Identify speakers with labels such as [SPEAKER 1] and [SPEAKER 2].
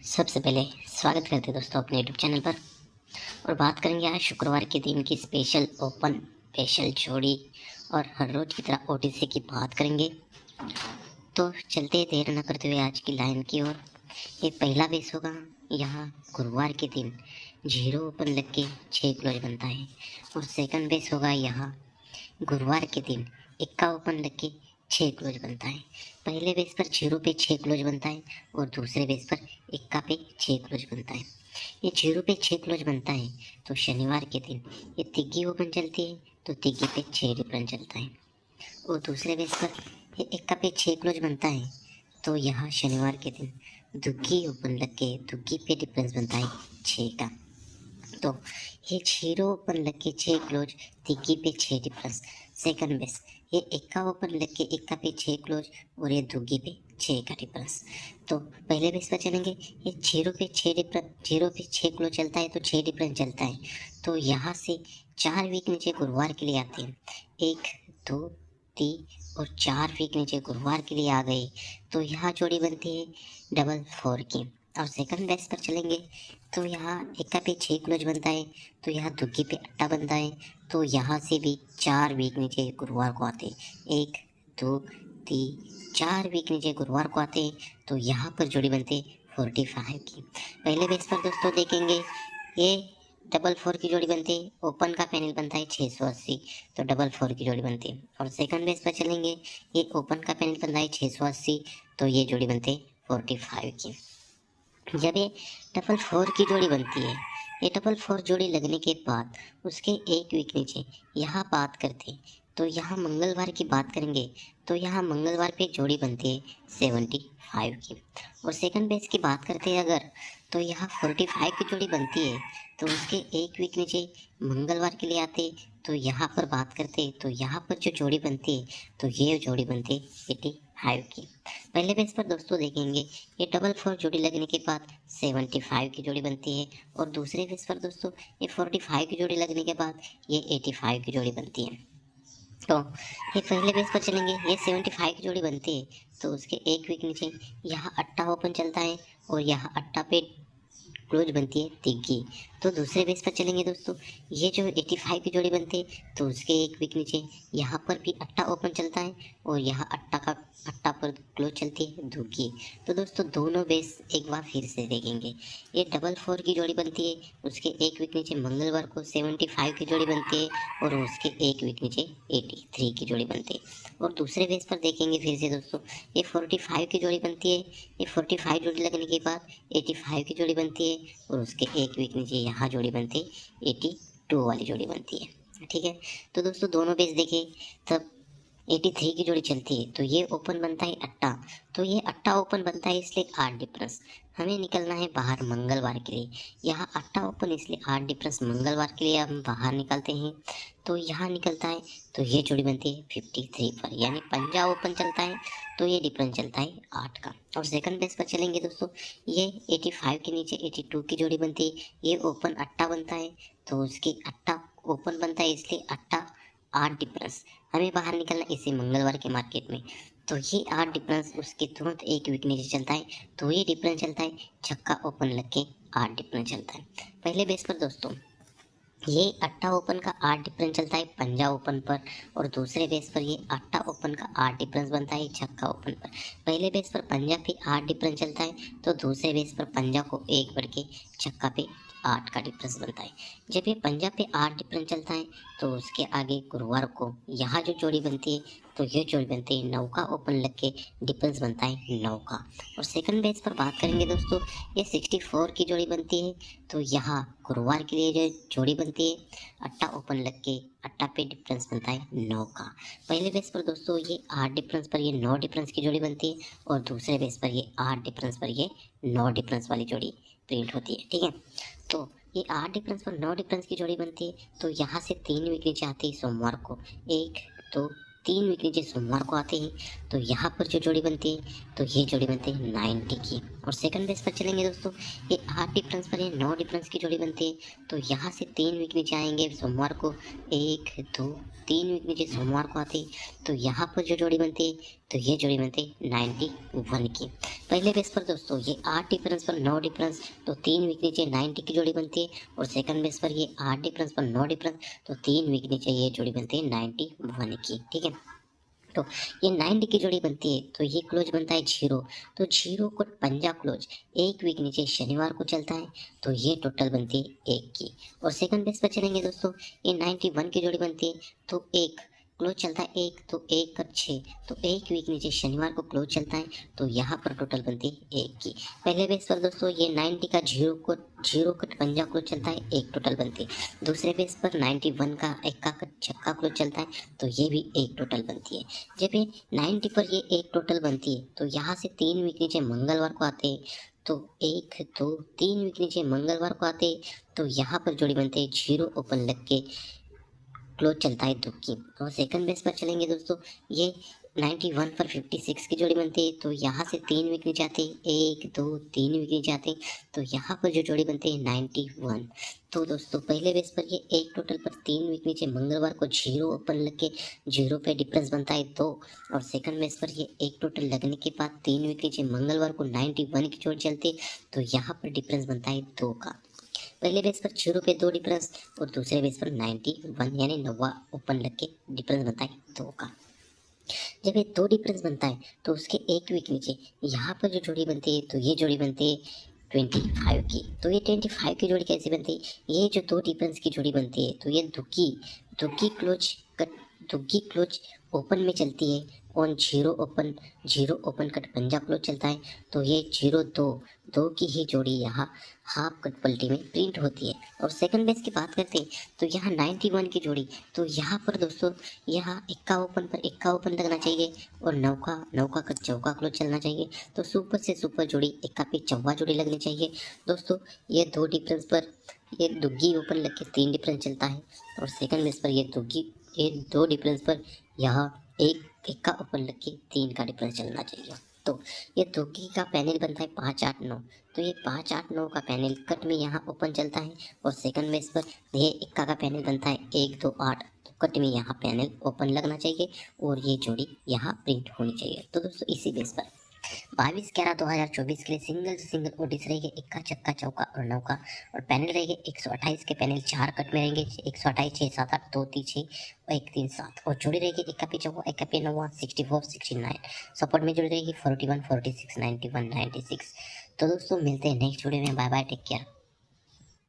[SPEAKER 1] सबसे पहले स्वागत करते हैं दोस्तों अपने यूट्यूब चैनल पर। और बात करेंगे आज शुक्रवार के दिन की स्पेशल ओपन स्पेशल जोड़ी और हर रोज की तरह ओटीसी की बात करेंगे। तो चलते देर न करते हुए आज की लाइन की ओर। ये पहला बेस होगा, यहाँ गुरुवार के दिन 0 ओपन लग के 6 क्लोज बनता है। और सेकंड बेस होगा, यहाँ गुरुवार के दिन 1 ओपन लग के 6 क्लोज बनता है। पहले बेस पर 0 पे 6 क्लोज बनता है और दूसरे बेस पर 1 पे 6 क्लोज बनता है। ये 0 पे 6 क्लोज बनता है तो शनिवार के दिन ये तिग्गी ओपन चलती है तो तिग्गी पे 6 डिफरेंस चलता है। और दूसरे बेस पर ये 1 पे 6 क्लोज बनता है तो यहाँ शनिवार के दिन दुग्गी ओपन लग के दुग्गी पे डिफरेंस बनता है 6 का। तो ये 0 ओपन लग के 6 क्लोज, तिग्गी पे 6 डिफरेंस। सेकंड बेस ये 1 ओपन लग के 1 पे 6 क्लोज और ये दुग्गी पे 6 का डिफरेंस। तो पहले बेस पर चलेंगे, ये 0 पे 6 डिफरेंस, 0 पे 6 क्लोज चलता है तो 6 डिफरेंस चलता है। तो यहाँ से 4 वीक नीचे गुरुवार के लिए आते हैं, 1 2 3 और 4 वीक नीचे गुरुवार के लिए आ गए तो यहाँ जोड़ी बनती है डबल 4 की। और सेकंड बेस पर चलेंगे तो यहाँ 1 पे 6 क्लोज बनता है तो यहाँ दुग्गी पे 8 बनता है। तो यहाँ से भी 4 वीक नीचे गुरुवार को आते हैं, 1 2 3 4 वीक नीचे गुरुवार को आते हैं तो यहाँ पर जोड़ी बनते हैं 45 की। पहले बेस पर दोस्तों देखेंगे, ये डबल 4 की जोड़ी बनती है, ओपन का पैनल बनता है 680 तो डबल 4 की जोड़ी बनती है। और सेकंड बेस पर चलेंगे, ये ओपन का पैनल बनता है 680 तो ये जोड़ी बनती है 45 की। जब ये डबल 4 की जोड़ी बनती है, ये डबल 4 जोड़ी लगने के बाद उसके 1 वीक नीचे यहाँ बात करते हैं तो यहाँ मंगलवार की बात करेंगे तो यहाँ मंगलवार पे जोड़ी बनती है 75 की। और सेकंड बेस की बात करते हैं अगर, तो यहाँ 45 की जोड़ी बनती है तो उसके 1 वीक नीचे मंगलवार के लिए आते तो यहाँ पर बात करते तो यहाँ पर जो जोड़ी बनती है तो ये जोड़ी बनती है 85 की। पहले पेज पर दोस्तों देखेंगे, ये डबल 4 जोड़ी लगने के बाद 75 की जोड़ी बनती है। और दूसरे पेज पर दोस्तों ये 45 की जोड़ी लगने के बाद ये 85 की जोड़ी बनती है। तो ये पहले पेज पर चलेंगे, ये 75 की जोड़ी बनती है तो उसके 1 वीक नीचे यहाँ 8 ओपन चलता है और यहाँ 8 पे क्लोज बनती है तिग्गी। तो दूसरे बेस पर चलेंगे दोस्तों, ये जो 85 की जोड़ी बनती है तो उसके 1 वीक नीचे यहाँ पर भी 8 ओपन चलता है और यहाँ 8 पर क्लोज चलती है दुग्गी। तो दोस्तों दोनों बेस एक बार फिर से देखेंगे, ये डबल 4 की जोड़ी बनती है, उसके 1 वीक नीचे मंगलवार को 75 की जोड़ी बनती है और उसके 1 वीक नीचे 83 की जोड़ी बनती है। और दूसरे बेस पर देखेंगे फिर से दोस्तों, ये 45 की जोड़ी बनती है, ये 45 जोड़ी लगने के बाद 85 की जोड़ी बनती है और उसके 1 वीक नीचे यहाँ जोड़ी बनती है 82 वाली जोड़ी बनती है। ठीक है, तो दोस्तों दोनों बेस देखें तब 83 की जोड़ी चलती है तो ये ओपन बनता है 8, तो ये 8 ओपन बनता है इसलिए 8 डिफरेंस। हमें निकलना है बाहर मंगलवार के लिए, यहाँ 8 ओपन इसलिए 8 डिफरेंस मंगलवार के लिए हम बाहर निकलते हैं तो यहाँ निकलता है तो ये जोड़ी बनती है 53 पर, यानी 50 ओपन चलता है तो ये डिफरेंस चलता है 8 का। और सेकंड बेस पर चलेंगे दोस्तों, ये 85 के नीचे 82 की जोड़ी बनती है, ये ओपन 8 बनता है तो उसकी 8 ओपन बनता है इसलिए 8 डिफरेंस। हमें बाहर निकलना इसी मंगलवार के मार्केट में तो ये 8 डिफरेंस उसके तुरंत 1 वीक नीचे चलता है तो ये डिफरेंस चलता है छक्का ओपन लग के 8 डिफरेंस चलता है। पहले बेस पर दोस्तों ये 8 ओपन का 8 डिफरेंस चलता है पंजा ओपन पर और दूसरे बेस पर ये 8 ओपन का 8 डिफरेंस बनता है छक्का ओपन पर। पहले बेस पर पंजा पे 8 डिफरेंस चलता है तो दूसरे बेस पर पंजा को 1 बढ़ के छक्का पे 8 का डिफरेंस बनता है। जब ये पंजा पे 8 डिफरेंस चलता है तो उसके आगे गुरुवार को यहाँ जो जोड़ी बनती है तो ये जोड़ी बनती है 9 का ओपन लग के डिफरेंस बनता है 9 का। और सेकंड बेस पर बात करेंगे दोस्तों, ये 64 की जोड़ी बनती है तो यहाँ गुरुवार के लिए जो जोड़ी बनती है 8 ओपन लग के 8 पे डिफरेंस बनता है 9 का। पहले बेस पर दोस्तों ये 8 डिफरेंस पर ये 9 डिफरेंस की जोड़ी बनती है और दूसरे बेस पर ये 8 डिफरेंस पर ये 9 डिफरेंस वाली जोड़ी प्रिंट होती है। ठीक है, तो ये 8 डिफरेंस पर 9 डिफरेंस की जोड़ी बनती है तो यहाँ से 3 वीक नीचे आती है सोमवार को, 1 2 3 वीक नीचे सोमवार को आते हैं तो यहाँ पर जो जोड़ी बनती है तो ये जोड़ी बनती है 90 की। और सेकंड बेस पर चलेंगे दोस्तों, ये 8 डिफरेंस पर ये 9 डिफरेंस की जोड़ी बनती है। तो यहाँ से 3 वीक नीचे आएंगे सोमवार को, 1 2 3 वीक नीचे सोमवार को आते हैं। तो यहाँ पर जो जोड़ी बनती है तो ये जोड़ी बनती है 91 की। पहले बेस पर दोस्तों ये 8 डिफरेंस पर 9 डिफरेंस, तो 3 वीक नीचे 90 की जोड़ी बनती है। और सेकंड बेस पर ये 8 डिफरेंस पर 9 डिफरेंस, तो 3 वीक नीचे ये जोड़ी बनती है 91 की। ठीक है, तो ये 90 की जोड़ी बनती है तो ये क्लोज बनता है 0। तो 0 को पंजा क्लोज 1 वीक नीचे शनिवार को चलता है, तो ये टोटल बनती है 1 की। और सेकंड बेस पर चलेंगे दोस्तों, ये 91 की जोड़ी बनती है तो 1 क्लोज चलता है 1, तो 1 और 6, तो 1 वीक नीचे शनिवार को क्लोज चलता है, तो यहाँ पर टोटल बनती है 1 की। पहले बेस पर दोस्तों ये 90 का 0 कट पंजा क्लोज चलता है, 1 टोटल बनती है। दूसरे बेस पर 91 का एक्का कट छक्का क्लोज चलता है, तो ये भी 1 टोटल बनती है। जब ये 90 पर ये 1 टोटल बनती है तो यहाँ से 3 वीक नीचे मंगलवार को आते हैं, तो 1 2 3 वीक नीचे मंगलवार को आते हैं, तो यहाँ पर जोड़ी बनते हैं 0 ओपन लग के क्लोज चलता है 2 की। और सेकंड बेस पर चलेंगे दोस्तों, ये 91 पर 56 की जोड़ी बनती है, तो यहाँ से 3 वीक नीचे आते हैं, 1 2 3 वीक नीचे आते हैं, तो यहाँ पर जो जोड़ी बनती है 91। तो दोस्तों पहले बेस पर ये 1 टोटल पर 3 वीक नीचे मंगलवार को 0 ओपन लग के 0 पे डिफरेंस बनता है 2। और सेकंड बेस पर ये 1 टोटल लगने के बाद 3 वीक नीचे मंगलवार को 91 की जोड़ी चलती है, तो यहाँ पर डिफरेंस बनता है 2 का। पहले बेस पर 0 पे 2 डिफरेंस और दूसरे बेस पर 91 यानी 90 ओपन लग के डिफरेंस बनता है 2 का। जब ये 2 डिफरेंस बनता है तो उसके 1 वीक नीचे यहाँ पर जो जोड़ी बनती है तो ये जोड़ी बनती है 25 की। तो ये 25 की जोड़ी कैसे बनती है, ये जो 2 डिफरेंस की जोड़ी बनती है तो ये दुग्गी क्लोज ओपन में चलती है, ऑन 0 ओपन कट पंजा क्लोज चलता है, तो ये 0 2 की ही जोड़ी यहाँ हाफ कट पल्टी में प्रिंट होती है। और सेकंड बेस की बात करते हैं तो यहाँ 91 की जोड़ी, तो यहाँ पर दोस्तों यहाँ इक्का ओपन पर इक्का ओपन लगना चाहिए और नौका कट चौका क्लोज चलना चाहिए, तो सुपर से सुपर जोड़ी इक्का पे चौवा जोड़ी लगनी चाहिए। दोस्तों ये 2 डिफरेंस पर ये दुग्गी ओपन लग के 3 डिफरेंस चलता है, और सेकंड बेस पर ये 2 डिफरेंस पर यहाँ एक का ओपन लग के 3 का डिफरेंस चलना चाहिए। तो ये दुग्गी का पैनल बनता है 5 8 9, तो ये 5 8 9 का पैनल कट में यहाँ ओपन चलता है। और सेकंड बेस पर ये इक्का का पैनल बनता है 1 2 8, तो कट में यहाँ पैनल ओपन लगना चाहिए और ये जोड़ी यहाँ प्रिंट होनी चाहिए। तो दोस्तों इसी बेस पर 22/11/2024 के लिए सिंगल ओडीसी रहेंगे, इक्का चक्का चौका और नौका, और पैनल रहेंगे 128 के पैनल 4 कट में रहेंगे, 128 6 7 8 2 3 6 और 1 3 7, और जोड़ी रहेगी इक्का पे चौका इक्का पे नौवा 64 69, सपोर्ट में जोड़ी रहेगी 41 46 91 96। तो दोस्तों मिलते हैं नेक्स्ट वीडियो में, बाय बाय, टेक केयर।